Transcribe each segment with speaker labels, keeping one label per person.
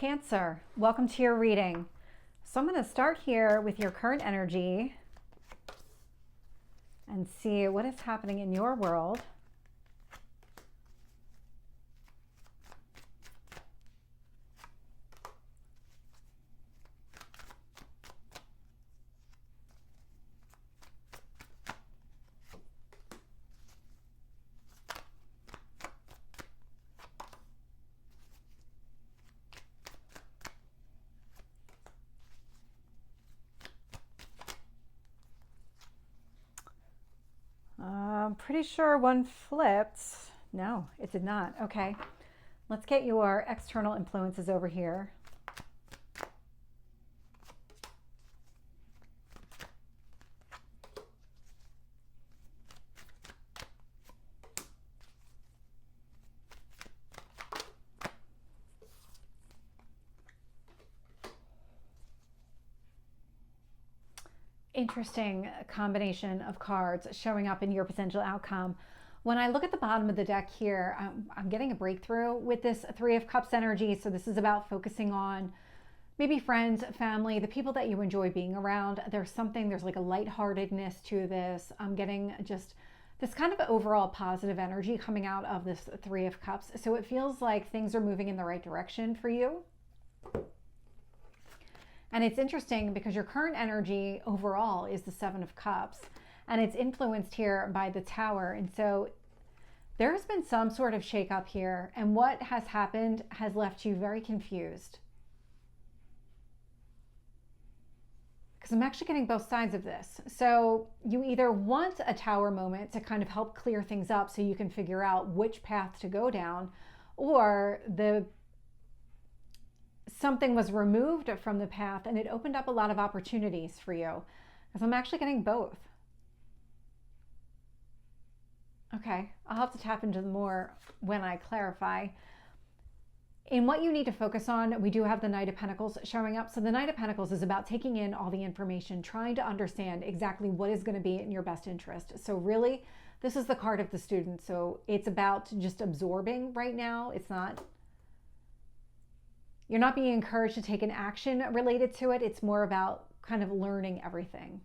Speaker 1: Cancer, welcome to your reading. So I'm going to start here with your current energy and see what is happening in your world. I'm pretty sure one flipped. No, it did not. Okay, let's get your external influences over here. Interesting combination of cards showing up in your potential outcome. When I look at the bottom of the deck here, I'm getting a breakthrough with this Three of Cups energy. So this is about focusing on maybe friends, family, the people that you enjoy being around. There's like a lightheartedness to this. I'm getting just this kind of overall positive energy coming out of this Three of Cups. So it feels like things are moving in the right direction for you. And it's interesting because your current energy overall is the Seven of Cups, and it's influenced here by the Tower. And so there's been some sort of shakeup here, and what has happened has left you very confused. Because I'm actually getting both sides of this. So you either want a Tower moment to kind of help clear things up so you can figure out which path to go down, or something was removed from the path and it opened up a lot of opportunities for you. Because I'm actually getting both. Okay, I'll have to tap into more when I clarify. In what you need to focus on, we do have the Knight of Pentacles showing up. So the Knight of Pentacles is about taking in all the information, trying to understand exactly what is going to be in your best interest. So really, this is the card of the student. So it's about just absorbing right now. You're not being encouraged to take an action related to it. It's more about kind of learning everything.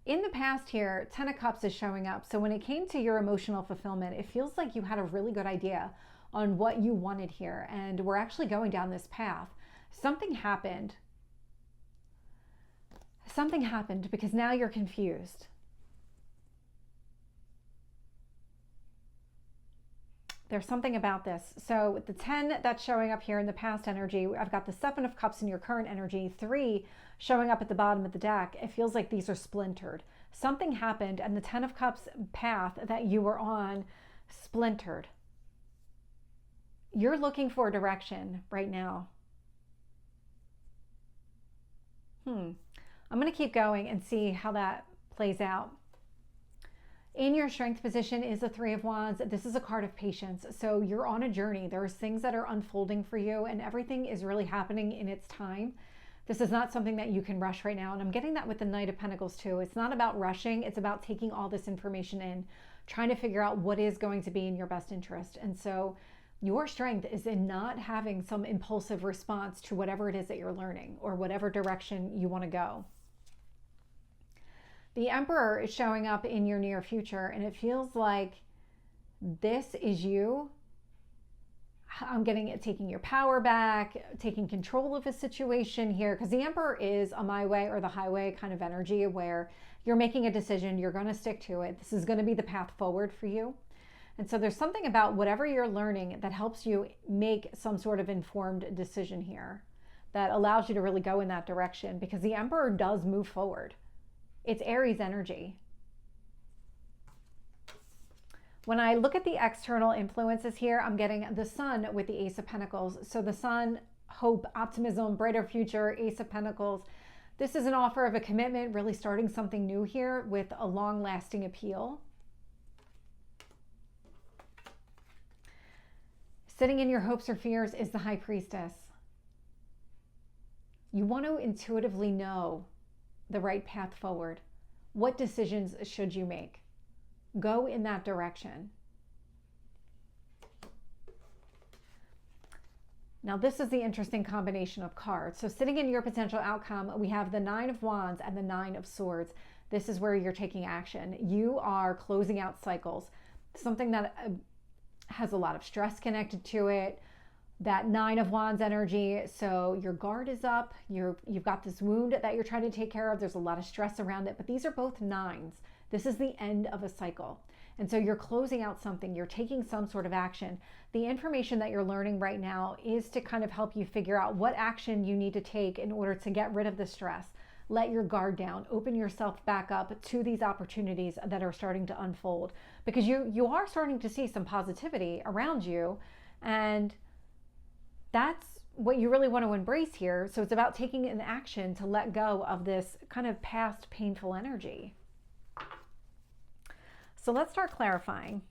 Speaker 1: In the past here, Ten of Cups is showing up. So when it came to your emotional fulfillment, it feels like you had a really good idea on what you wanted here. And we're actually going down this path. Something happened. Something happened because now you're confused. There's something about this. So with the 10 that's showing up here in the past energy, I've got the Seven of Cups in your current energy, 3 showing up at the bottom of the deck. It feels like these are splintered. Something happened and the 10 of Cups path that you were on splintered. You're looking for direction right now. I'm going to keep going and see how that plays out. In your strength position is the Three of Wands. This is a card of patience. So you're on a journey. There's things that are unfolding for you and everything is really happening in its time. This is not something that you can rush right now. And I'm getting that with the Knight of Pentacles too. It's not about rushing. It's about taking all this information in, trying to figure out what is going to be in your best interest. And so your strength is in not having some impulsive response to whatever it is that you're learning or whatever direction you want to go. The Emperor is showing up in your near future, and it feels like this is you. I'm getting it taking your power back, taking control of a situation here, because the Emperor is a my way or the highway kind of energy where you're making a decision, you're going to stick to it. This is going to be the path forward for you. And so there's something about whatever you're learning that helps you make some sort of informed decision here that allows you to really go in that direction, because the Emperor does move forward. It's Aries energy. When I look at the external influences here, I'm getting the Sun with the Ace of Pentacles. So the Sun, hope, optimism, brighter future, Ace of Pentacles. This is an offer of a commitment, really starting something new here with a long-lasting appeal. Sitting in your hopes or fears is the High Priestess. You want to intuitively know the right path forward. What decisions should you make? Go in that direction. Now, this is the interesting combination of cards. So sitting in your potential outcome, we have the Nine of Wands and the Nine of Swords. This is where you're taking action. You are closing out cycles, something that has a lot of stress connected to it. That Nine of Wands energy. So your guard is up. You've got this wound that you're trying to take care of. There's a lot of stress around it, but these are both nines. This is the end of a cycle. And so you're closing out something. You're taking some sort of action. The information that you're learning right now is to kind of help you figure out what action you need to take in order to get rid of the stress. Let your guard down. Open yourself back up to these opportunities that are starting to unfold, because you are starting to see some positivity around you, and that's what you really want to embrace here. So it's about taking an action to let go of this kind of past painful energy. So let's start clarifying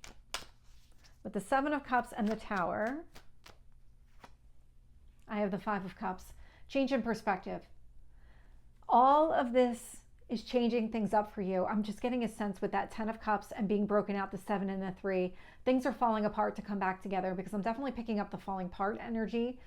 Speaker 1: with the Seven of Cups and the Tower. I have the Five of Cups. Change in perspective. All of this is changing things up for you. I'm just getting a sense with that 10 of Cups and being broken out, the 7 and the 3. Things are falling apart to come back together, because I'm definitely picking up the falling apart energy,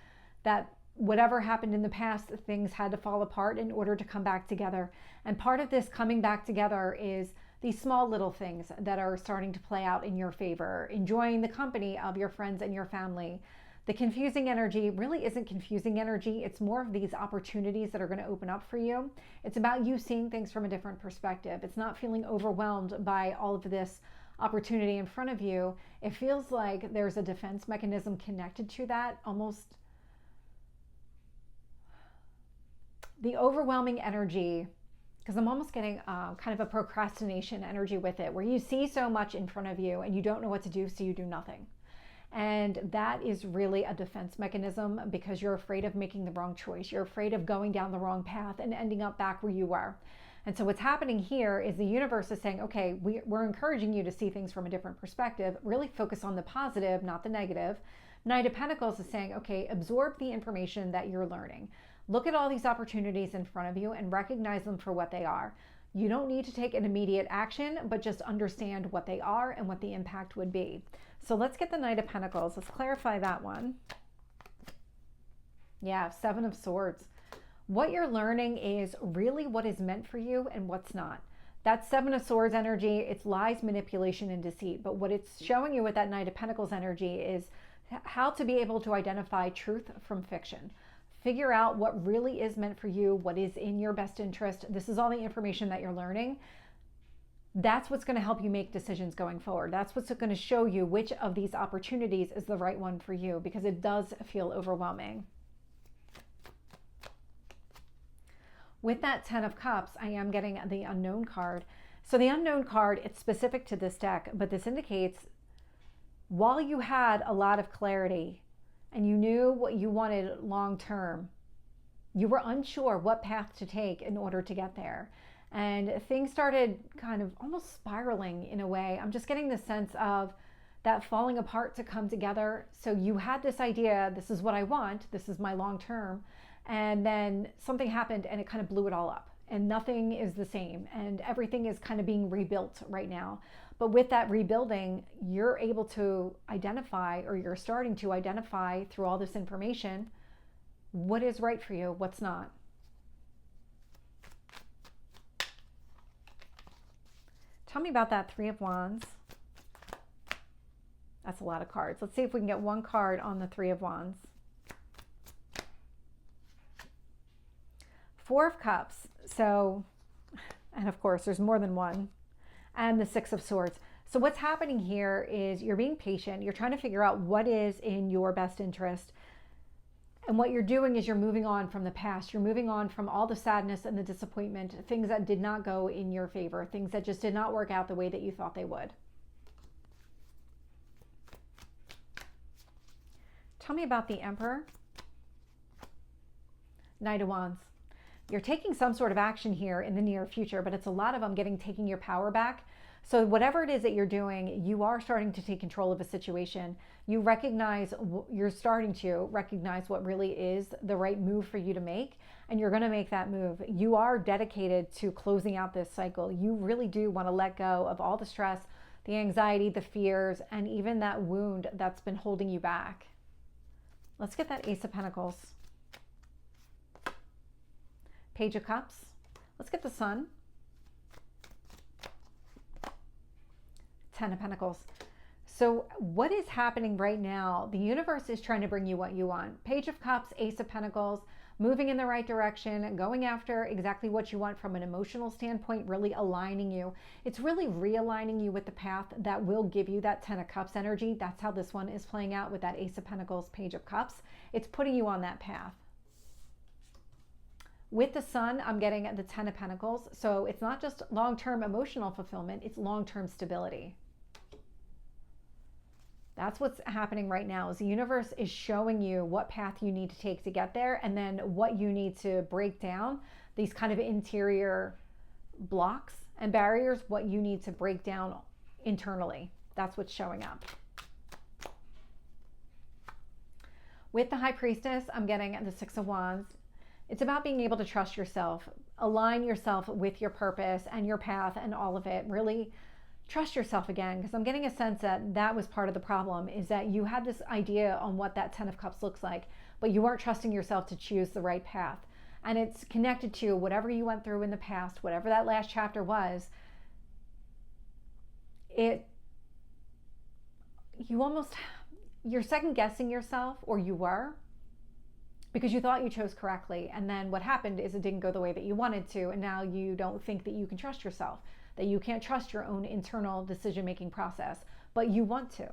Speaker 1: that whatever happened in the past, things had to fall apart in order to come back together. And part of this coming back together is these small little things that are starting to play out in your favor, enjoying the company of your friends and your family. The confusing energy really isn't confusing energy. It's more of these opportunities that are going to open up for you. It's about you seeing things from a different perspective. It's not feeling overwhelmed by all of this opportunity in front of you. It feels like there's a defense mechanism connected to that, almost the overwhelming energy, because I'm almost getting kind of a procrastination energy with it, where you see so much in front of you and you don't know what to do, so you do nothing. And that is really a defense mechanism, because you're afraid of making the wrong choice. You're afraid of going down the wrong path and ending up back where you were. And so what's happening here is the universe is saying, okay, we're encouraging you to see things from a different perspective, really focus on the positive, not the negative. Knight of Pentacles is saying, okay, absorb the information that you're learning. Look at all these opportunities in front of you and recognize them for what they are. You don't need to take an immediate action, but just understand what they are and what the impact would be. So let's get the Knight of Pentacles. Let's clarify that one. Yeah, Seven of Swords. What you're learning is really what is meant for you and what's not. That Seven of Swords energy, it's lies, manipulation, and deceit. But what it's showing you with that Knight of Pentacles energy is how to be able to identify truth from fiction. Figure out what really is meant for you, what is in your best interest. This is all the information that you're learning. That's what's going to help you make decisions going forward. That's what's going to show you which of these opportunities is the right one for you, because it does feel overwhelming. With that 10 of Cups, I am getting the Unknown card. So the Unknown card, it's specific to this deck, but this indicates while you had a lot of clarity and you knew what you wanted long term, you were unsure what path to take in order to get there. And things started kind of almost spiraling in a way. I'm just getting the sense of that falling apart to come together. So you had this idea, this is what I want, this is my long term. And then something happened and it kind of blew it all up. And nothing is the same. And everything is kind of being rebuilt right now. But with that rebuilding, you're able to identify, or you're starting to identify through all this information, what is right for you, what's not. Tell me about that Three of Wands. That's a lot of cards. Let's see if we can get one card on the Three of Wands. Four of Cups. So, and of course, there's more than one. And the Six of Swords. So what's happening here is you're being patient. You're trying to figure out what is in your best interest. And what you're doing is you're moving on from the past. You're moving on from all the sadness and the disappointment, things that did not go in your favor, things that just did not work out the way that you thought they would. Tell me about the Emperor. Knight of Wands. You're taking some sort of action here in the near future, but it's a lot of them taking your power back. So whatever it is that you're doing, you are starting to take control of a situation. You're starting to recognize what really is the right move for you to make, and you're going to make that move. You are dedicated to closing out this cycle. You really do want to let go of all the stress, the anxiety, the fears, and even that wound that's been holding you back. Let's get that Ace of Pentacles. Page of Cups. Let's get the Sun. 10 of Pentacles. So what is happening right now? The universe is trying to bring you what you want. Page of Cups, Ace of Pentacles, moving in the right direction, going after exactly what you want from an emotional standpoint, really aligning you. It's really realigning you with the path that will give you that 10 of Cups energy. That's how this one is playing out with that Ace of Pentacles, Page of Cups. It's putting you on that path. With the Sun, I'm getting the 10 of Pentacles. So it's not just long-term emotional fulfillment, it's long-term stability. That's what's happening right now, is the universe is showing you what path you need to take to get there, and then what you need to break down, these kind of interior blocks and barriers, what you need to break down internally. That's what's showing up. With the High Priestess, I'm getting the Six of Wands. It's about being able to trust yourself, align yourself with your purpose and your path and all of it. Really trust yourself again, because I'm getting a sense that that was part of the problem, is that you had this idea on what that 10 of Cups looks like, but you weren't trusting yourself to choose the right path. And it's connected to whatever you went through in the past, whatever that last chapter was. You're second guessing yourself, or you were, because you thought you chose correctly. And then what happened is it didn't go the way that you wanted to. And now you don't think that you can trust yourself, that you can't trust your own internal decision-making process, but you want to.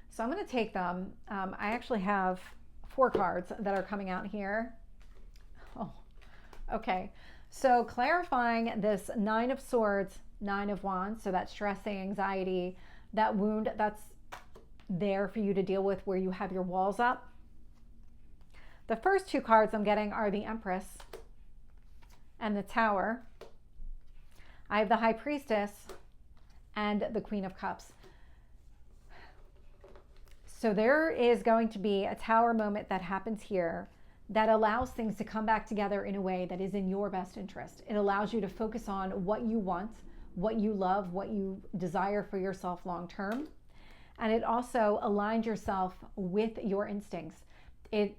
Speaker 1: So I'm going to take them. I actually have 4 cards that are coming out here. Oh, okay. So clarifying this 9 of Swords, 9 of Wands, so that stress, the anxiety, that wound that's there for you to deal with, where you have your walls up. The first 2 cards I'm getting are the Empress and the Tower. I have the High Priestess and the Queen of Cups. So there is going to be a Tower moment that happens here that allows things to come back together in a way that is in your best interest. It allows you to focus on what you want, what you love, what you desire for yourself long term. And it also aligns yourself with your instincts. It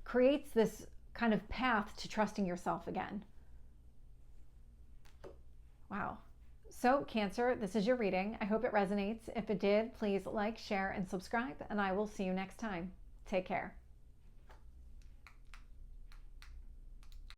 Speaker 1: creates this kind of path to trusting yourself again. Wow. So Cancer, this is your reading. I hope it resonates. If it did, please like, share, and subscribe, and I will see you next time. Take care.